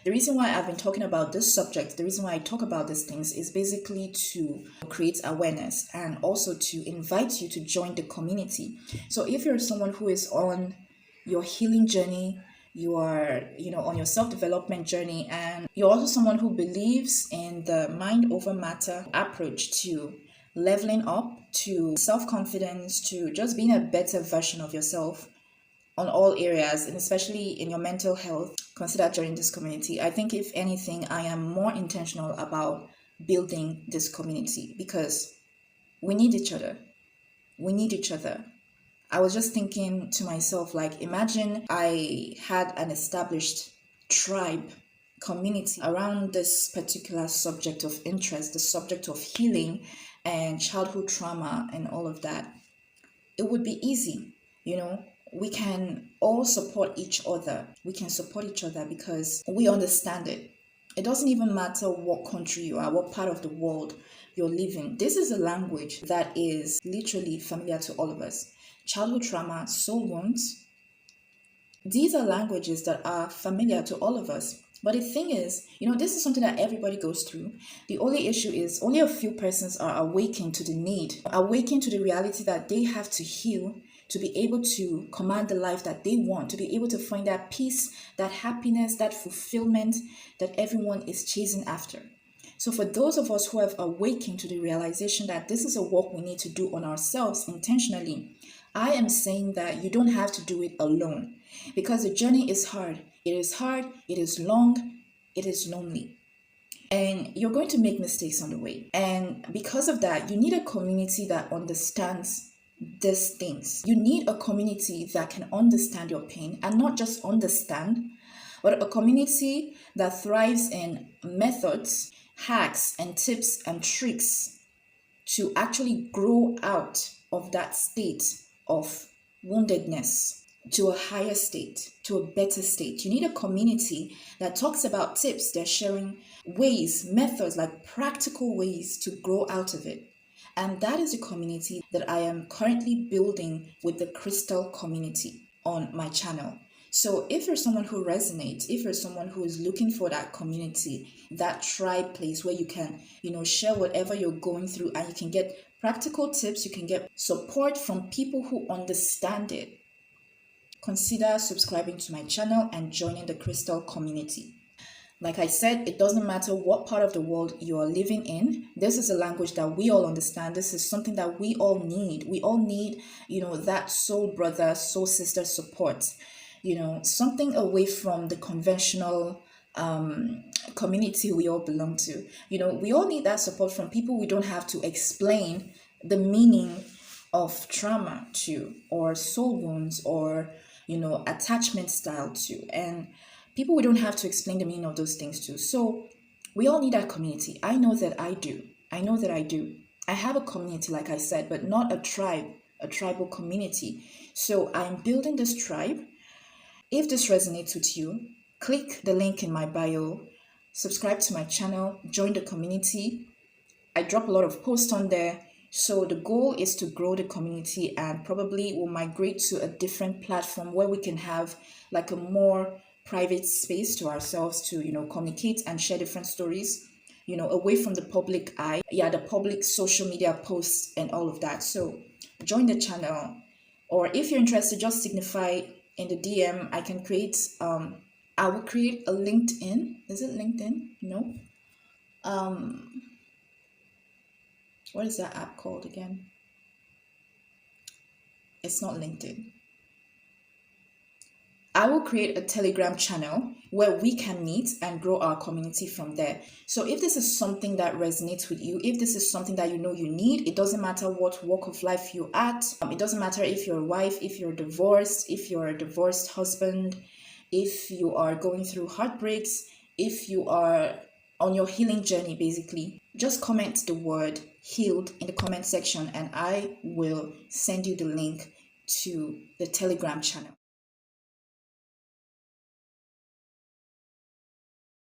The reason why I've been talking about this subject, the reason why I talk about these things is basically to create awareness and also to invite you to join the community. So if you're someone who is on your healing journey, you are, on your self-development journey, and you're also someone who believes in the mind over matter approach to leveling up, to self-confidence, to just being a better version of yourself on all areas, and especially in your mental health, consider joining this community. I think, if anything, I am more intentional about building this community because we need each other. We need each other. I was just thinking to myself, like, imagine I had an established tribe community around this particular subject of interest, the subject of healing and childhood trauma and all of that. It would be easy, we can all support each other. We can support each other because we understand it. It doesn't even matter what country you are, what part of the world you're living. This is a language that is literally familiar to all of us. Childhood trauma, soul wounds, these are languages that are familiar to all of us. But the thing is, this is something that everybody goes through. The only issue is only a few persons are awakened to the need, awakened to the reality that they have to heal to be able to command the life that they want, to be able to find that peace, that happiness, that fulfillment that everyone is chasing after. So for those of us who have awakened to the realization that this is a work we need to do on ourselves intentionally, I am saying that you don't have to do it alone because the journey is hard. It is hard, it is long, it is lonely. And you're going to make mistakes on the way. And because of that, you need a community that understands these things. You need a community that can understand your pain, and not just understand, but a community that thrives in methods, hacks, and tips and tricks to actually grow out of that state of woundedness to a higher state, to a better state. You need a community that talks about tips. They're sharing ways, methods, like practical ways to grow out of it. And that is the community that I am currently building with the Crystal community on my channel. So if you're someone who resonates, if you're someone who is looking for that community, that tribe place where you can, share whatever you're going through, and you can get practical tips, you can get support from people who understand it, consider subscribing to my channel and joining the Crystal community. Like I said, it doesn't matter what part of the world you are living in. This is a language that we all understand. This is something that we all need. We all need, that soul brother, soul sister support. Something away from the conventional community we all belong to. We all need that support from people we don't have to explain the meaning of trauma to, or soul wounds, or, attachment style to. And people we don't have to explain the meaning of those things to. So we all need that community. I know that I do. I have a community, like I said, but not a tribe, a tribal community. So I'm building this tribe. If this resonates with you, click the link in my bio, subscribe to my channel, join the community. I drop a lot of posts on there. So the goal is to grow the community, and probably will migrate to a different platform where we can have like a more private space to ourselves to, communicate and share different stories, away from the public eye. Yeah, the public social media posts and all of that. So join the channel, or if you're interested, just signify in the DM. I can create, I will create a LinkedIn. Is it LinkedIn? No. What is that app called again? It's not LinkedIn. I will create a Telegram channel where we can meet and grow our community from there. So if this is something that resonates with you, if this is something that you need, it doesn't matter what walk of life you're at. It doesn't matter if you're a wife, if you're divorced, if you're a divorced husband, if you are going through heartbreaks, if you are on your healing journey, basically, just comment the word healed in the comment section and I will send you the link to the Telegram channel.